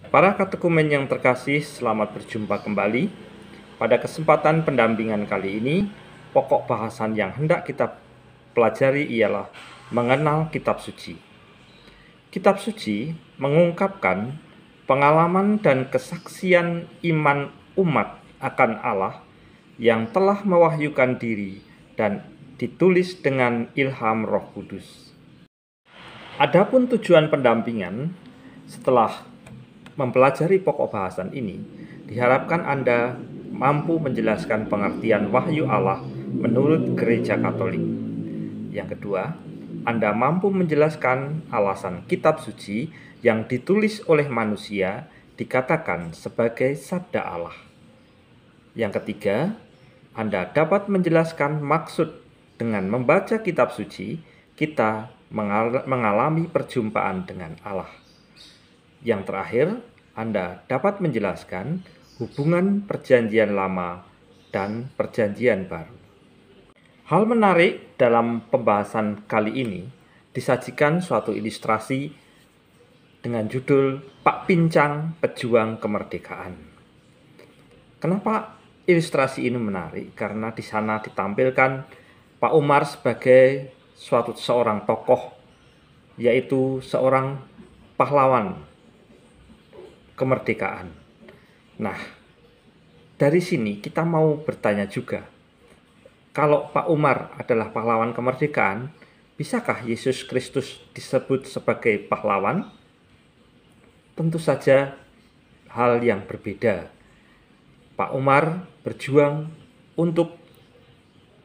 Para katekumen yang terkasih, selamat berjumpa kembali. Pada kesempatan pendampingan kali ini, pokok bahasan yang hendak kita pelajari ialah mengenal kitab suci. Kitab suci mengungkapkan pengalaman dan kesaksian iman umat akan Allah yang telah mewahyukan diri dan ditulis dengan ilham Roh Kudus. Adapun tujuan pendampingan setelah mempelajari pokok bahasan ini, diharapkan Anda mampu menjelaskan pengertian wahyu Allah menurut Gereja Katolik. Yang kedua, Anda mampu menjelaskan alasan kitab suci yang ditulis oleh manusia dikatakan sebagai sabda Allah. Yang ketiga, Anda dapat menjelaskan maksud dengan membaca kitab suci, kita mengalami perjumpaan dengan Allah. Yang terakhir, Anda dapat menjelaskan hubungan Perjanjian Lama dan Perjanjian Baru. Hal menarik dalam pembahasan kali ini disajikan suatu ilustrasi dengan judul Pak Pincang Pejuang Kemerdekaan. Kenapa ilustrasi ini menarik? Karena di sana ditampilkan Pak Umar sebagai seorang tokoh, yaitu seorang pahlawan kemerdekaan. Nah, dari sini kita mau bertanya juga, kalau Pak Umar adalah pahlawan kemerdekaan, bisakah Yesus Kristus disebut sebagai pahlawan? Tentu saja hal yang berbeda. Pak Umar berjuang untuk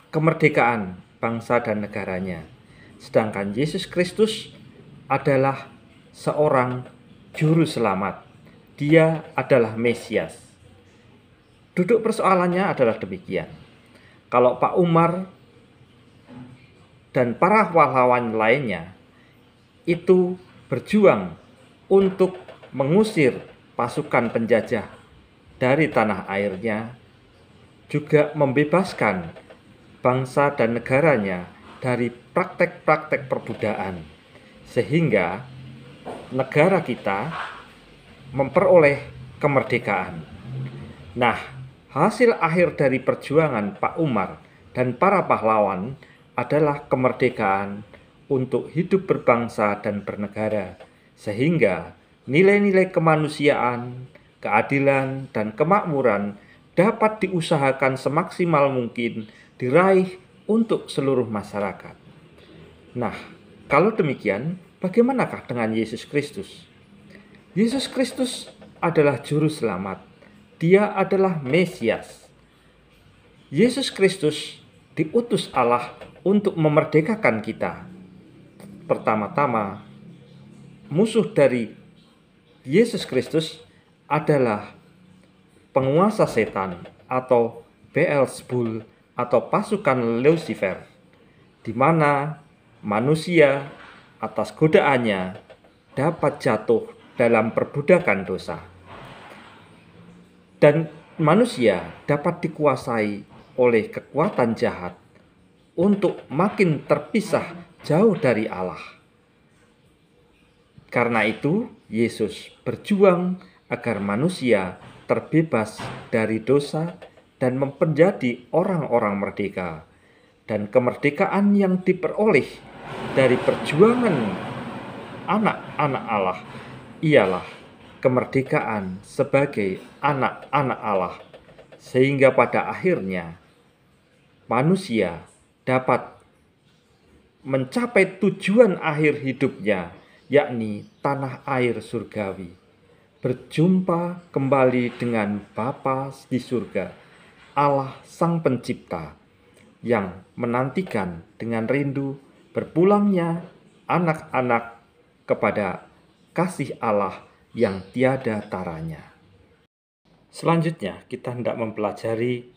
kemerdekaan bangsa dan negaranya, sedangkan Yesus Kristus adalah seorang juru selamat. Dia adalah Mesias. Duduk persoalannya adalah demikian. Kalau Pak Umar dan para pahlawan lainnya itu berjuang untuk mengusir pasukan penjajah dari tanah airnya, juga membebaskan bangsa dan negaranya dari praktek-praktek perbudakan, sehingga negara kita memperoleh kemerdekaan. Nah, hasil akhir dari perjuangan Pak Umar dan para pahlawan adalah kemerdekaan untuk hidup berbangsa dan bernegara, sehingga nilai-nilai kemanusiaan, keadilan, dan kemakmuran dapat diusahakan semaksimal mungkin diraih untuk seluruh masyarakat. Nah, kalau demikian, bagaimanakah dengan Yesus Kristus? Yesus Kristus adalah juru selamat. Dia adalah Mesias. Yesus Kristus diutus Allah untuk memerdekakan kita. Pertama-tama, musuh dari Yesus Kristus adalah penguasa setan atau Beelzebul atau pasukan Lucifer, di mana manusia atas godaannya dapat jatuh dalam perbudakan dosa. Dan manusia dapat dikuasai oleh kekuatan jahat untuk makin terpisah jauh dari Allah. Karena itu, Yesus berjuang agar manusia terbebas dari dosa dan menjadi orang-orang merdeka. Dan kemerdekaan yang diperoleh dari perjuangan anak-anak Allah ialah kemerdekaan sebagai anak-anak Allah, sehingga pada akhirnya manusia dapat mencapai tujuan akhir hidupnya, yakni tanah air surgawi, berjumpa kembali dengan Bapa di surga, Allah Sang Pencipta, yang menantikan dengan rindu berpulangnya anak-anak kepada kasih Allah yang tiada taranya. Selanjutnya, kita hendak mempelajari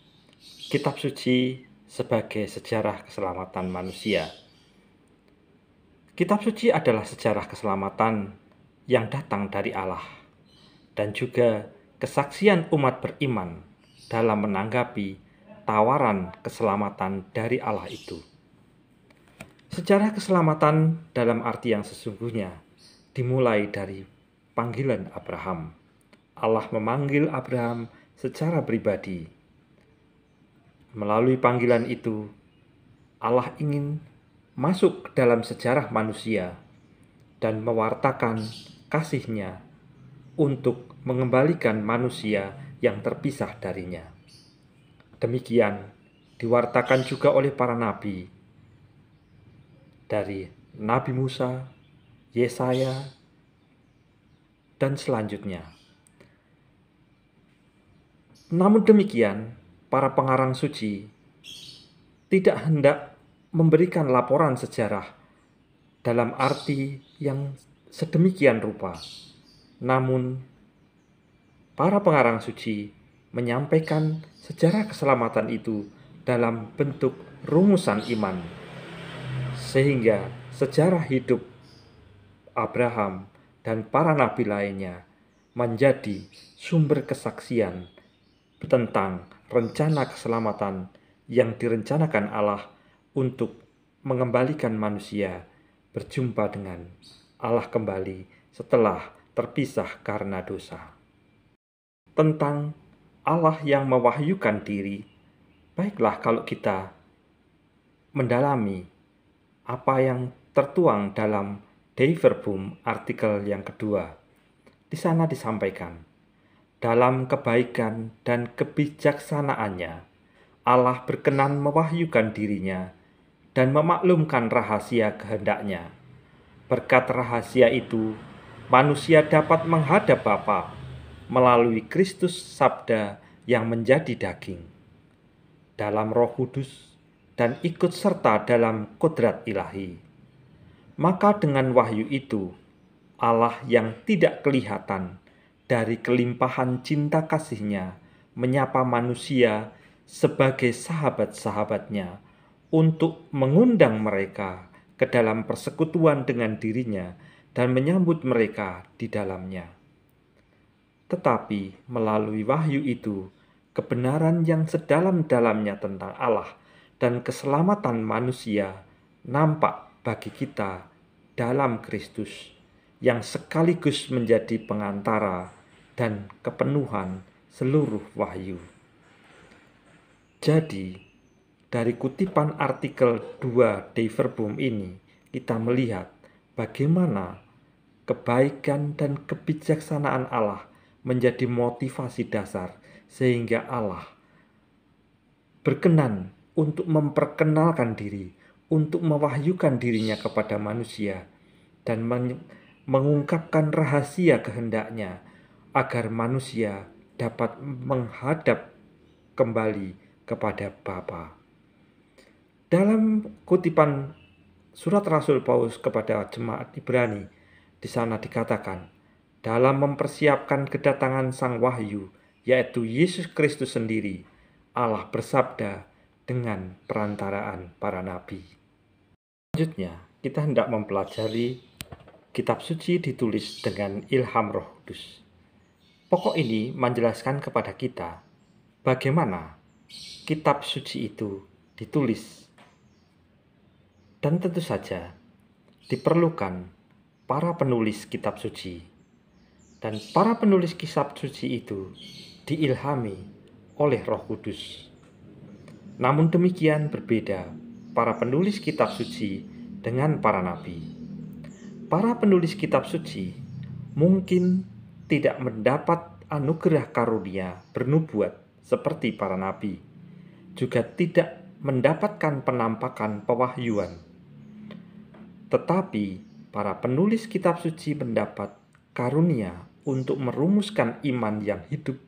kitab suci sebagai sejarah keselamatan manusia. Kitab suci adalah sejarah keselamatan yang datang dari Allah dan juga kesaksian umat beriman dalam menanggapi tawaran keselamatan dari Allah itu. Sejarah keselamatan dalam arti yang sesungguhnya dimulai dari panggilan Abraham. Allah memanggil Abraham secara pribadi. Melalui panggilan itu, Allah ingin masuk ke dalam sejarah manusia dan mewartakan kasih-Nya untuk mengembalikan manusia yang terpisah darinya. Demikian diwartakan juga oleh para nabi, dari Nabi Musa, Yesaya, dan selanjutnya. Namun demikian, para pengarang suci tidak hendak memberikan laporan sejarah dalam arti yang sedemikian rupa. Namun, para pengarang suci menyampaikan sejarah keselamatan itu dalam bentuk rumusan iman, sehingga sejarah hidup Abraham dan para nabi lainnya menjadi sumber kesaksian tentang rencana keselamatan yang direncanakan Allah untuk mengembalikan manusia berjumpa dengan Allah kembali setelah terpisah karena dosa. Tentang Allah yang mewahyukan diri, baiklah kalau kita mendalami apa yang tertuang dalam Dei Verbum artikel yang kedua. Di sana disampaikan, dalam kebaikan dan kebijaksanaannya, Allah berkenan mewahyukan dirinya dan memaklumkan rahasia kehendak-Nya. Berkat rahasia itu, manusia dapat menghadap Bapa melalui Kristus Sabda yang menjadi daging, dalam Roh Kudus, dan ikut serta dalam kodrat ilahi. Maka dengan wahyu itu, Allah yang tidak kelihatan dari kelimpahan cinta kasih-Nya menyapa manusia sebagai sahabat-sahabatnya untuk mengundang mereka ke dalam persekutuan dengan dirinya dan menyambut mereka di dalamnya. Tetapi melalui wahyu itu, kebenaran yang sedalam-dalamnya tentang Allah dan keselamatan manusia nampak bagi kita dalam Kristus, yang sekaligus menjadi pengantara dan kepenuhan seluruh wahyu. Jadi, dari kutipan artikel 2 Dei Verbum ini, kita melihat bagaimana kebaikan dan kebijaksanaan Allah menjadi motivasi dasar sehingga Allah berkenan untuk memperkenalkan diri, untuk mewahyukan dirinya kepada manusia dan mengungkapkan rahasia kehendak-Nya agar manusia dapat menghadap kembali kepada Bapa. Dalam kutipan surat Rasul Paulus kepada jemaat Ibrani, di sana dikatakan, dalam mempersiapkan kedatangan Sang Wahyu, yaitu Yesus Kristus sendiri, Allah bersabda dengan perantaraan para nabi. Selanjutnya, kita hendak mempelajari kitab suci ditulis dengan ilham Roh Kudus. Pokok ini menjelaskan kepada kita bagaimana kitab suci itu ditulis. Dan tentu saja diperlukan para penulis kitab suci. Dan para penulis kitab suci itu diilhami oleh Roh Kudus. Namun demikian berbeda para penulis kitab suci dengan para nabi. Para penulis kitab suci mungkin tidak mendapat anugerah karunia bernubuat seperti para nabi, juga tidak mendapatkan penampakan pewahyuan. Tetapi para penulis kitab suci mendapat karunia untuk merumuskan iman yang hidup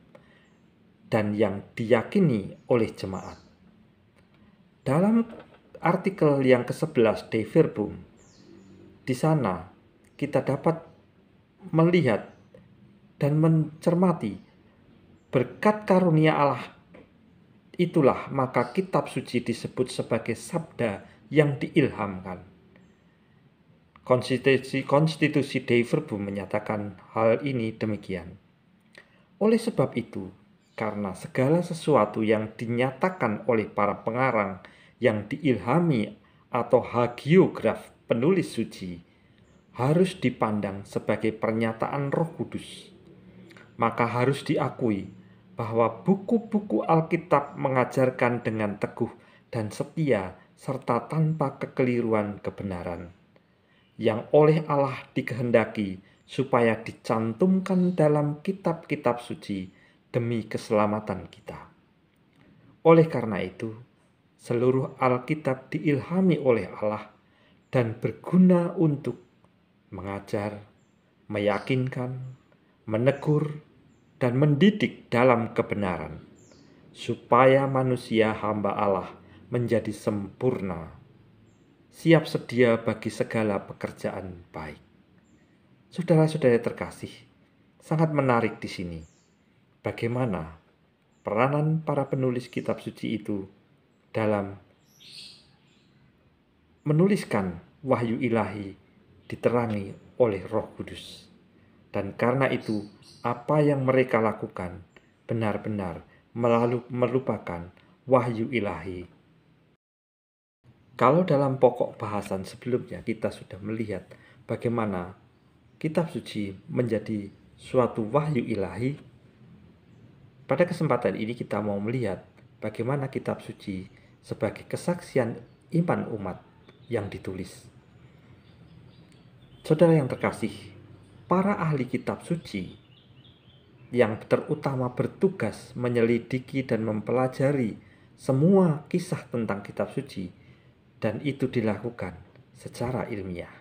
dan yang diyakini oleh jemaat. Dalam artikel yang ke-11 Dei Verbum, di sana kita dapat melihat dan mencermati berkat karunia Allah itulah maka kitab suci disebut sebagai sabda yang diilhamkan. Konstitusi Dei Verbum menyatakan hal ini demikian. Oleh sebab itu, karena segala sesuatu yang dinyatakan oleh para pengarang yang diilhami atau hagiograf penulis suci harus dipandang sebagai pernyataan Roh Kudus. maka harus diakui bahwa buku-buku Alkitab mengajarkan dengan teguh dan setia serta tanpa kekeliruan kebenaran yang oleh Allah dikehendaki supaya dicantumkan dalam kitab-kitab suci demi keselamatan kita. Oleh karena itu, seluruh Alkitab diilhami oleh Allah dan berguna untuk mengajar, meyakinkan, menegur, dan mendidik dalam kebenaran, supaya manusia hamba Allah menjadi sempurna, siap sedia bagi segala pekerjaan baik. Saudara-saudara terkasih, sangat menarik di sini bagaimana peranan para penulis kitab suci itu dalam menuliskan wahyu ilahi diterangi oleh Roh Kudus. Dan karena itu, apa yang mereka lakukan benar-benar merupakan wahyu ilahi. Kalau dalam pokok bahasan sebelumnya kita sudah melihat bagaimana kitab suci menjadi suatu wahyu ilahi, pada kesempatan ini kita mau melihat bagaimana kitab suci sebagai kesaksian iman umat yang ditulis. Saudara yang terkasih, para ahli kitab suci yang terutama bertugas menyelidiki dan mempelajari semua kisah tentang kitab suci, dan itu dilakukan secara ilmiah.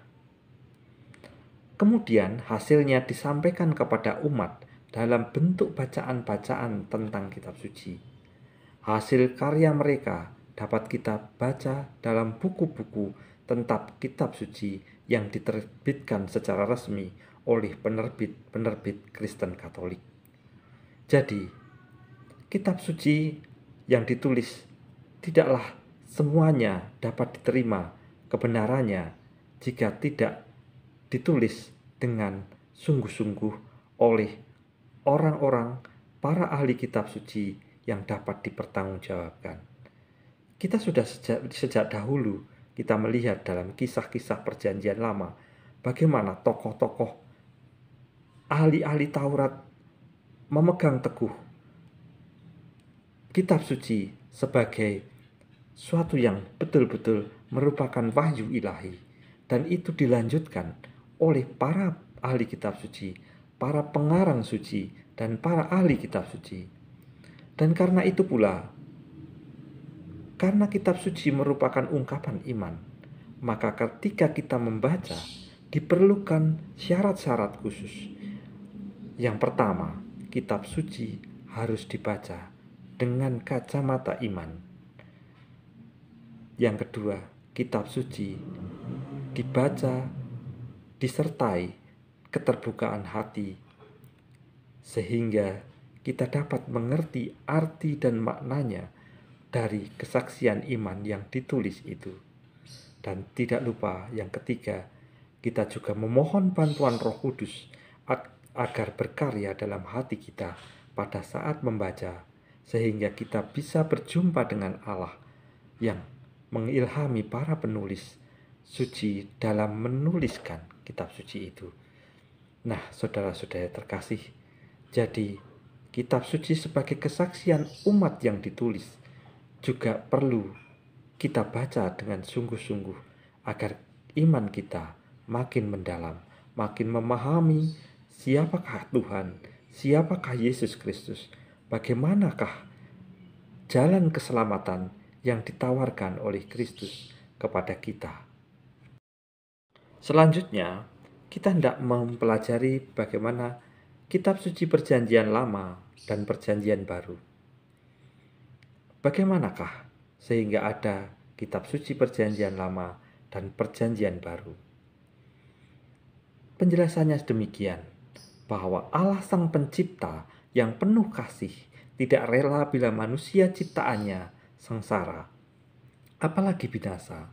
Kemudian hasilnya disampaikan kepada umat dalam bentuk bacaan-bacaan tentang kitab suci. Hasil karya mereka dapat kita baca dalam buku-buku tentang kitab suci yang diterbitkan secara resmi oleh penerbit-penerbit Kristen Katolik. Jadi, kitab suci yang ditulis tidaklah semuanya dapat diterima kebenarannya jika tidak ditulis dengan sungguh-sungguh oleh orang-orang para ahli kitab suci yang dapat dipertanggungjawabkan. Kita sudah sejak dahulu kita melihat dalam kisah-kisah perjanjian lama bagaimana tokoh-tokoh ahli-ahli Taurat memegang teguh kitab suci sebagai suatu yang betul-betul merupakan wahyu ilahi, dan itu dilanjutkan oleh para ahli kitab suci, para pengarang suci, dan para ahli kitab suci. Dan karena itu pula, karena kitab suci merupakan ungkapan iman, maka ketika kita membaca, diperlukan syarat-syarat khusus. Yang pertama, kitab suci harus dibaca dengan kacamata iman. Yang kedua, kitab suci dibaca disertai keterbukaan hati, sehingga kita dapat mengerti arti dan maknanya dari kesaksian iman yang ditulis itu. Dan tidak lupa yang ketiga, kita juga memohon bantuan Roh Kudus agar berkarya dalam hati kita pada saat membaca, sehingga kita bisa berjumpa dengan Allah yang mengilhami para penulis suci dalam menuliskan kitab suci itu. Nah, saudara-saudara terkasih, jadi kitab suci sebagai kesaksian umat yang ditulis juga perlu kita baca dengan sungguh-sungguh agar iman kita makin mendalam, makin memahami siapakah Tuhan, siapakah Yesus Kristus, bagaimanakah jalan keselamatan yang ditawarkan oleh Kristus kepada kita. Selanjutnya, kita hendak mempelajari bagaimana kitab suci perjanjian lama dan perjanjian baru. Bagaimanakah sehingga ada kitab suci perjanjian lama dan perjanjian baru? Penjelasannya demikian, bahwa Allah Sang Pencipta yang penuh kasih tidak rela bila manusia ciptaannya sengsara, apalagi binasa,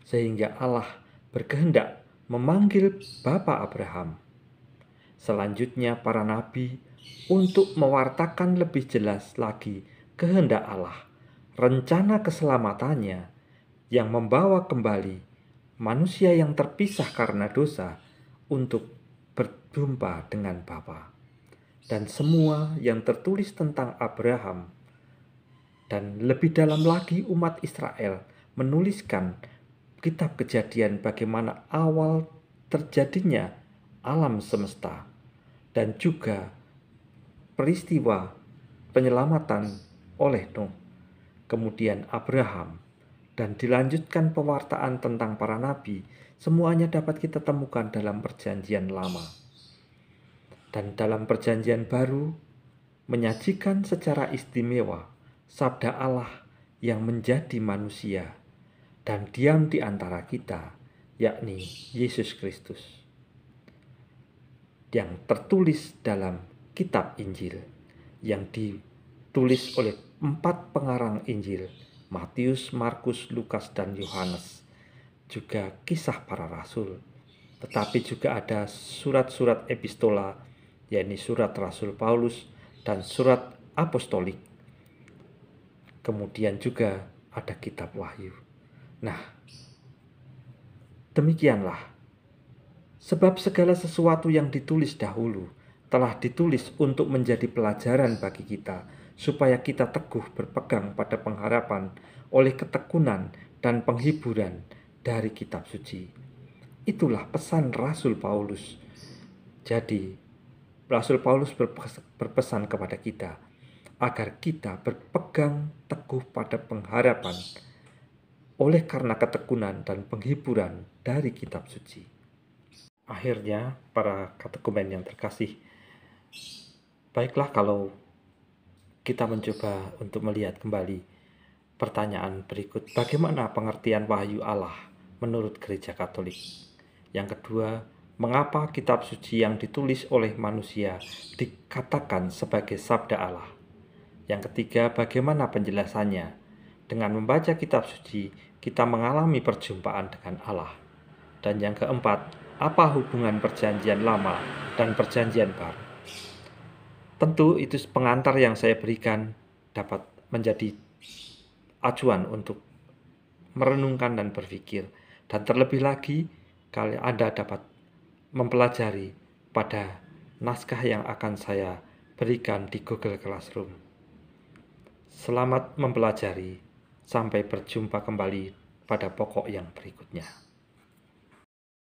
sehingga Allah berkehendak memanggil Bapa Abraham, selanjutnya para nabi, untuk mewartakan lebih jelas lagi kehendak Allah, rencana keselamatannya yang membawa kembali manusia yang terpisah karena dosa untuk berjumpa dengan Bapa. dan semua yang tertulis tentang Abraham, dan lebih dalam lagi umat Israel menuliskan kitab Kejadian bagaimana awal terjadinya alam semesta dan juga peristiwa penyelamatan oleh Nuh, kemudian Abraham, dan dilanjutkan pewartaan tentang para nabi, semuanya dapat kita temukan dalam Perjanjian Lama. Dan dalam Perjanjian Baru menyajikan secara istimewa sabda Allah yang menjadi manusia dan diam di antara kita, yakni Yesus Kristus, yang tertulis dalam kitab Injil yang ditulis oleh 4 pengarang Injil, Matius, Markus, Lukas, dan Yohanes, juga kisah para rasul, tetapi juga ada surat-surat epistola, yakni surat Rasul Paulus dan surat apostolik. Kemudian juga ada kitab Wahyu. Nah, demikianlah sebab segala sesuatu yang ditulis dahulu telah ditulis untuk menjadi pelajaran bagi kita, supaya kita teguh berpegang pada pengharapan oleh ketekunan dan penghiburan dari kitab suci. Itulah pesan Rasul Paulus. Jadi, Rasul Paulus berpesan kepada kita agar kita berpegang teguh pada pengharapan oleh karena ketekunan dan penghiburan dari kitab suci. Akhirnya, para katekumen yang terkasih, baiklah kalau kita mencoba untuk melihat kembali pertanyaan berikut. Bagaimana pengertian wahyu Allah menurut Gereja Katolik? Yang kedua, mengapa kitab suci yang ditulis oleh manusia dikatakan sebagai sabda Allah? Yang ketiga, bagaimana penjelasannya? Dengan membaca kitab suci, kita mengalami perjumpaan dengan Allah. Dan yang keempat, apa hubungan Perjanjian Lama dan Perjanjian Baru? Tentu itu pengantar yang saya berikan dapat menjadi acuan untuk merenungkan dan berpikir. Dan terlebih lagi, kalau Anda dapat mempelajari pada naskah yang akan saya berikan di Google Classroom. Selamat mempelajari, sampai berjumpa kembali pada pokok yang berikutnya.